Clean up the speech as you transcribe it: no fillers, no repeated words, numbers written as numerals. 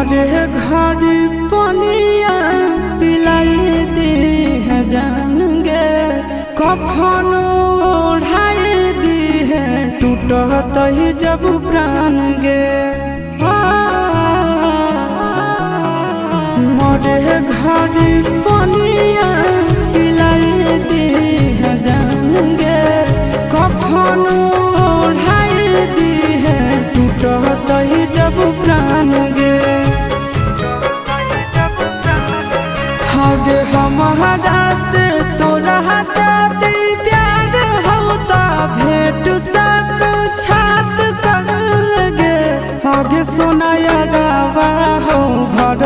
मोरे घर पनिया पिलाई दी है जान गे, कफन ओढ़ाई दी है टूटत ही जब प्राण गे। मोरे घर पनिया पिलाई दी है जान गे, कफन ओढ़ाई दी है टूटत ही जब प्राण गे। हगे हमारा से तोरा जाती प्यार होता भेंट सक छात कर लगे। हगे सोनाया रावा हो भर